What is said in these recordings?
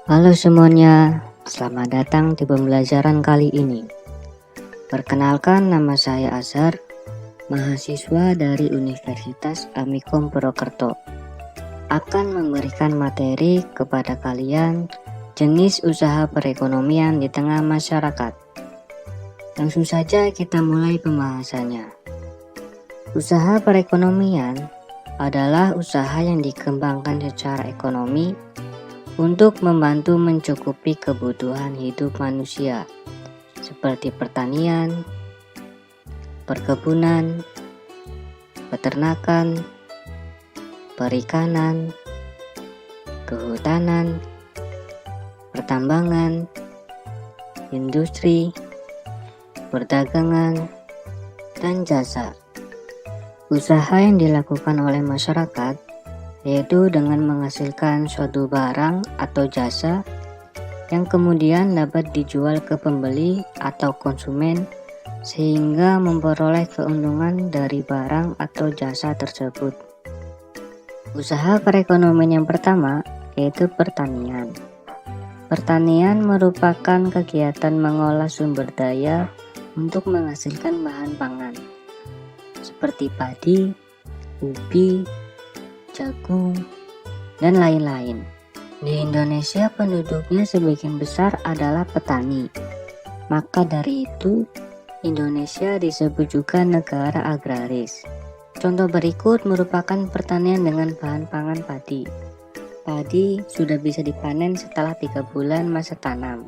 Halo semuanya, selamat datang di pembelajaran kali ini. Perkenalkan, nama saya Azhar, mahasiswa dari Universitas Amikom Purwokerto. Akan memberikan materi kepada kalian jenis usaha perekonomian di tengah masyarakat. Langsung saja kita mulai pembahasannya. Usaha perekonomian adalah usaha yang dikembangkan secara ekonomi untuk membantu mencukupi kebutuhan hidup manusia seperti pertanian, perkebunan, peternakan, perikanan, kehutanan, pertambangan, industri, perdagangan, dan jasa. Usaha yang dilakukan oleh masyarakat yaitu dengan menghasilkan suatu barang atau jasa yang kemudian dapat dijual ke pembeli atau konsumen sehingga memperoleh keuntungan dari barang atau jasa tersebut. Usaha perekonomian yang pertama yaitu pertanian. Pertanian merupakan kegiatan mengolah sumber daya untuk menghasilkan bahan pangan seperti padi, ubi, jagung, dan lain-lain. Di Indonesia penduduknya sebagian besar adalah petani. Maka dari itu, Indonesia disebut juga negara agraris. Contoh berikut merupakan pertanian dengan bahan pangan padi. Padi sudah bisa dipanen setelah 3 bulan masa tanam,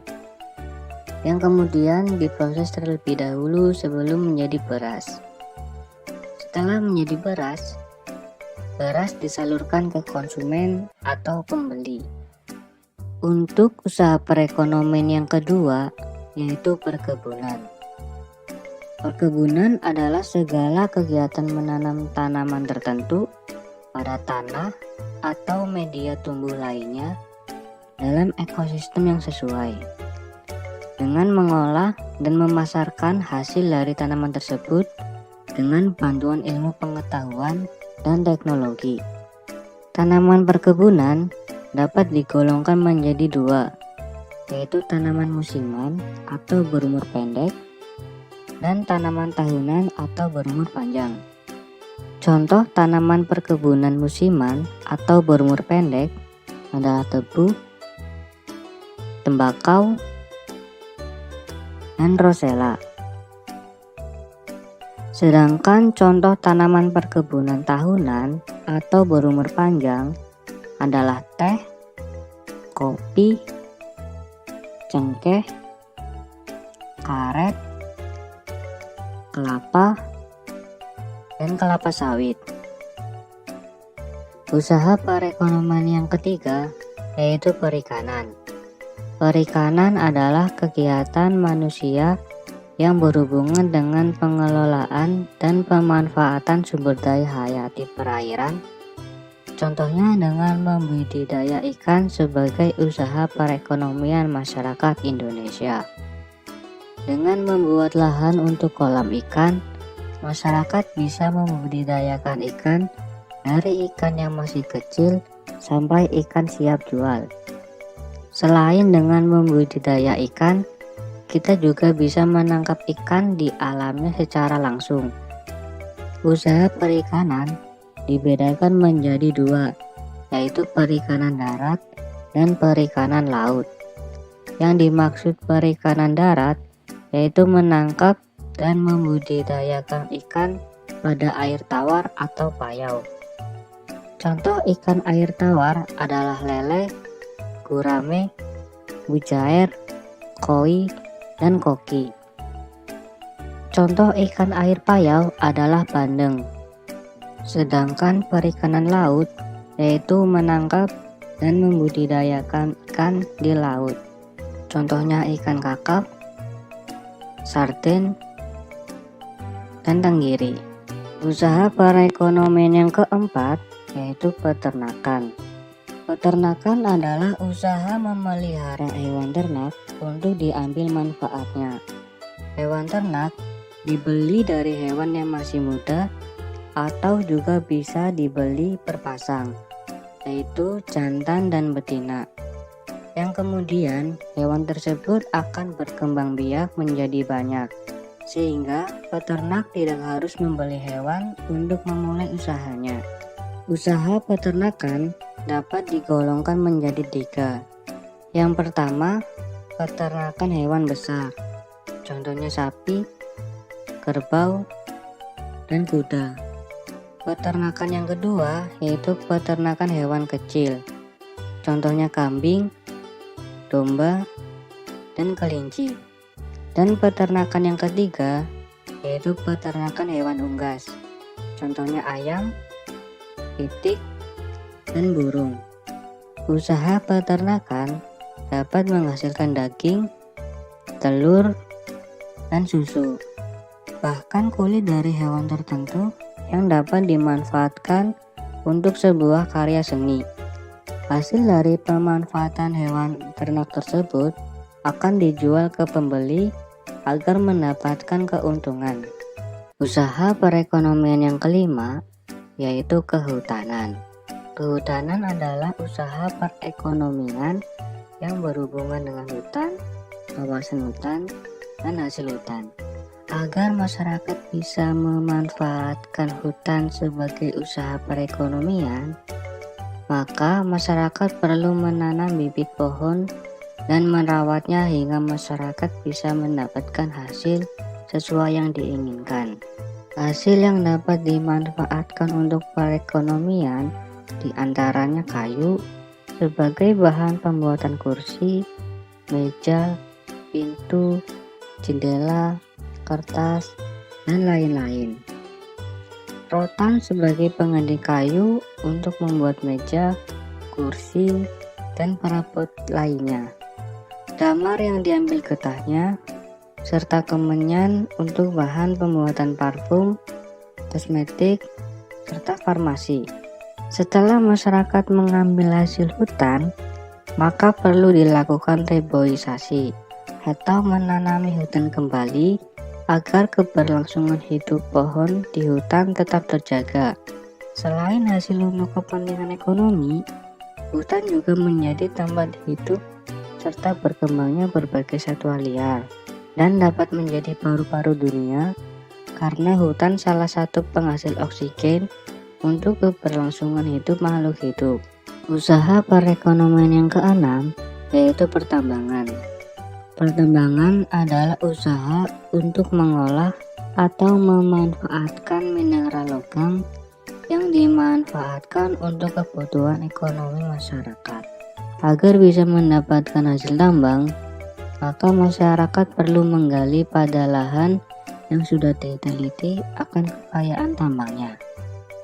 yang kemudian diproses terlebih dahulu sebelum menjadi beras. Setelah menjadi beras, beras disalurkan ke konsumen atau pembeli. Untuk usaha perekonomian yang kedua yaitu perkebunan. Perkebunan adalah segala kegiatan menanam tanaman tertentu pada tanah atau media tumbuh lainnya dalam ekosistem yang sesuai, dengan mengolah dan memasarkan hasil dari tanaman tersebut dengan bantuan ilmu pengetahuan dan teknologi. Tanaman perkebunan dapat digolongkan menjadi dua, yaitu tanaman musiman atau berumur pendek dan tanaman tahunan atau berumur panjang. Contoh tanaman perkebunan musiman atau berumur pendek adalah tebu, tembakau, dan rosella. Sedangkan contoh tanaman perkebunan tahunan atau berumur panjang adalah teh, kopi, cengkeh, karet, kelapa, dan kelapa sawit. Usaha perekonomian yang ketiga yaitu perikanan. Perikanan adalah kegiatan manusia yang berhubungan dengan pengelolaan dan pemanfaatan sumber daya hayati perairan, contohnya dengan membudidaya ikan sebagai usaha perekonomian masyarakat Indonesia. Dengan membuat lahan untuk kolam ikan, masyarakat bisa membudidayakan ikan dari ikan yang masih kecil sampai ikan siap jual. Selain dengan membudidaya ikan, kita juga bisa menangkap ikan di alamnya secara langsung. Usaha perikanan dibedakan menjadi dua, yaitu perikanan darat dan perikanan laut. Yang dimaksud perikanan darat yaitu menangkap dan membudidayakan ikan pada air tawar atau payau. Contoh ikan air tawar adalah lele, gurame, mujair, koi, dan koki. Contoh ikan air payau adalah bandeng. Sedangkan perikanan laut yaitu menangkap dan membudidayakan ikan di laut. Contohnya ikan kakap, sarden, dan tenggiri. Usaha perekonomian yang keempat yaitu peternakan. Peternakan adalah usaha memelihara hewan ternak untuk diambil manfaatnya. Hewan ternak dibeli dari hewan yang masih muda atau juga bisa dibeli per pasang, yaitu jantan dan betina. yang kemudian hewan tersebut akan berkembang biak menjadi banyak, sehingga peternak tidak harus membeli hewan untuk memulai usahanya. Usaha peternakan dapat digolongkan menjadi 3. Yang pertama, peternakan hewan besar, contohnya sapi, kerbau, dan kuda. Peternakan yang kedua yaitu peternakan hewan kecil, contohnya kambing, domba, dan kelinci. Dan peternakan yang ketiga yaitu peternakan hewan unggas, contohnya ayam, itik, dan burung. Usaha peternakan dapat menghasilkan daging, telur, dan susu. Bahkan kulit dari hewan tertentu yang dapat dimanfaatkan untuk sebuah karya seni. Hasil dari pemanfaatan hewan ternak tersebut akan dijual ke pembeli agar mendapatkan keuntungan. Usaha perekonomian yang kelima yaitu kehutanan. Kehutanan adalah usaha perekonomian yang berhubungan dengan hutan, kawasan hutan, dan hasil hutan. Agar masyarakat bisa memanfaatkan hutan sebagai usaha perekonomian, maka masyarakat perlu menanam bibit pohon dan merawatnya hingga masyarakat bisa mendapatkan hasil sesuai yang diinginkan. Hasil yang dapat dimanfaatkan untuk perekonomian diantaranya kayu sebagai bahan pembuatan kursi, meja, pintu, jendela, kertas, dan lain-lain. Rotan sebagai pengganti kayu untuk membuat meja, kursi, dan perabot lainnya. Damar yang diambil getahnya, serta kemenyan untuk bahan pembuatan parfum, kosmetik, serta farmasi. Setelah masyarakat mengambil hasil hutan, maka perlu dilakukan reboisasi atau menanami hutan kembali agar keberlangsungan hidup pohon di hutan tetap terjaga. Selain hasil untuk kepentingan ekonomi, hutan juga menjadi tempat hidup serta berkembangnya berbagai satwa liar dan dapat menjadi paru-paru dunia karena hutan salah satu penghasil oksigen untuk keberlangsungan hidup makhluk hidup. Usaha perekonomian yang keenam yaitu pertambangan. Pertambangan adalah usaha untuk mengolah atau memanfaatkan mineral logam yang dimanfaatkan untuk kebutuhan ekonomi masyarakat. Agar bisa mendapatkan hasil tambang, maka masyarakat perlu menggali pada lahan yang sudah diteliti akan kekayaan tambangnya.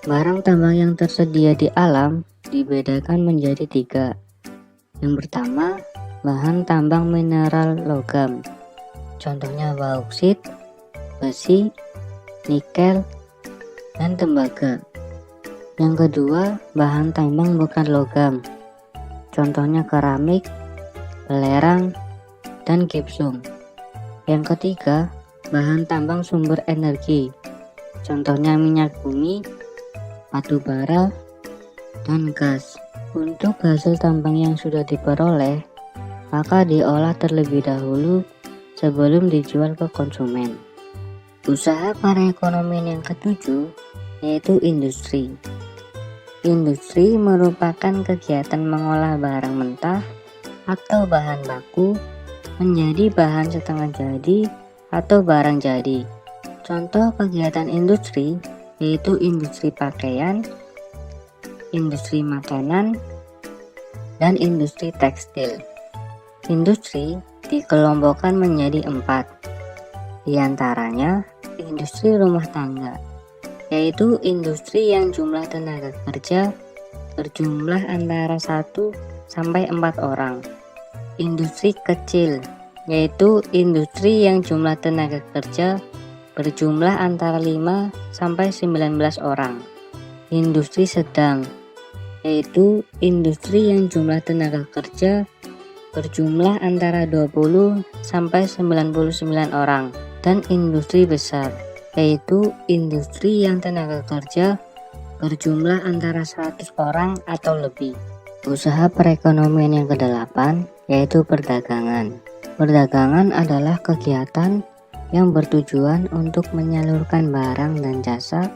Barang tambang yang tersedia di alam dibedakan menjadi 3. Yang pertama, bahan tambang mineral logam, contohnya bauksit, besi, nikel, dan tembaga. Yang kedua, bahan tambang bukan logam, contohnya keramik, belerang, dan gipsum. Yang ketiga, bahan tambang sumber energi, contohnya minyak bumi, batu bara, dan gas. Untuk hasil tambang yang sudah diperoleh, maka diolah terlebih dahulu sebelum dijual ke konsumen. Usaha perekonomian yang ketujuh yaitu industri. Industri merupakan kegiatan mengolah barang mentah atau bahan baku menjadi bahan setengah jadi atau barang jadi. Contoh kegiatan industri yaitu industri pakaian, industri makanan, dan industri tekstil. Industri dikelompokkan menjadi 4, diantaranya industri rumah tangga, yaitu industri yang jumlah tenaga kerja berjumlah antara 1 sampai 4 orang. Industri kecil, yaitu industri yang jumlah tenaga kerja berjumlah antara 5 sampai 19 orang. Industri sedang, yaitu industri yang jumlah tenaga kerja berjumlah antara 20 sampai 99 orang. Dan industri besar, yaitu industri yang tenaga kerja berjumlah antara 100 orang atau lebih. Usaha perekonomian yang kedelapan yaitu perdagangan. Perdagangan adalah kegiatan yang bertujuan untuk menyalurkan barang dan jasa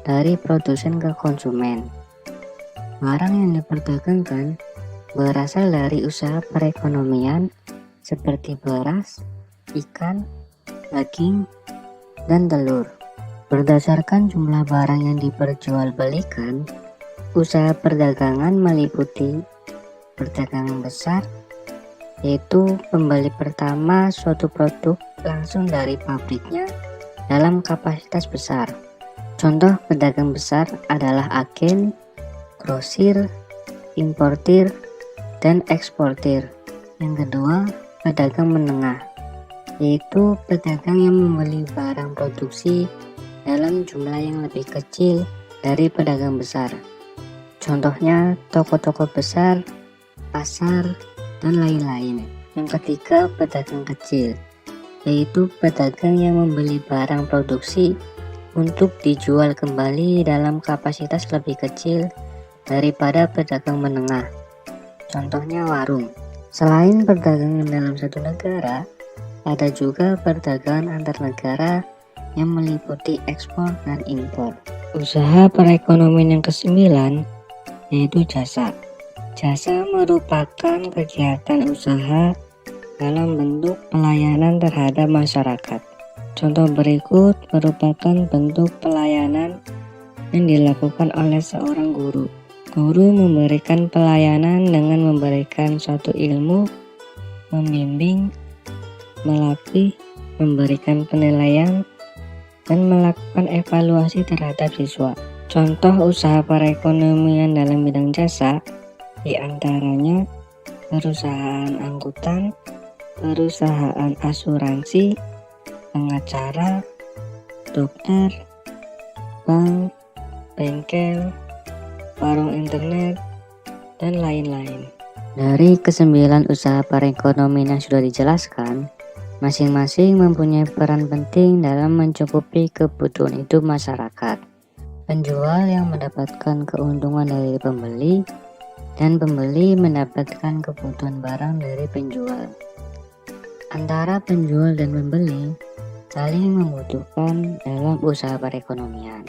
dari produsen ke konsumen. Barang yang diperdagangkan berasal dari usaha perekonomian seperti beras, ikan, daging, dan telur. Berdasarkan jumlah barang yang diperjualbelikan, usaha perdagangan meliputi perdagangan besar, yaitu pembeli pertama suatu produk langsung dari pabriknya dalam kapasitas besar. Contoh pedagang besar adalah agen, grosir, importir, dan eksportir. Yang kedua, pedagang menengah, yaitu pedagang yang membeli barang produksi dalam jumlah yang lebih kecil dari pedagang besar. Contohnya toko-toko besar, pasar, dan lain-lain. Yang ketiga, pedagang kecil, yaitu pedagang yang membeli barang produksi untuk dijual kembali dalam kapasitas lebih kecil daripada pedagang menengah. Contohnya warung. Selain perdagangan dalam satu negara, ada juga perdagangan antar negara yang meliputi ekspor dan impor. Usaha perekonomian yang kesembilan yaitu jasa. Jasa merupakan kegiatan usaha dalam bentuk pelayanan terhadap masyarakat. Contoh berikut merupakan bentuk pelayanan yang dilakukan oleh seorang guru. Guru memberikan pelayanan dengan memberikan suatu ilmu, membimbing, melatih, memberikan penilaian, dan melakukan evaluasi terhadap siswa. Contoh usaha perekonomian dalam bidang jasa diantaranya perusahaan angkutan, perusahaan asuransi, pengacara, dokter, bank, bengkel, warung internet, dan lain-lain. Dari kesembilan usaha perekonomian yang sudah dijelaskan, masing-masing mempunyai peran penting dalam mencukupi kebutuhan hidup masyarakat. Penjual yang mendapatkan keuntungan dari pembeli, dan pembeli mendapatkan kebutuhan barang dari penjual. Antara penjual dan pembeli saling membutuhkan dalam usaha perekonomian.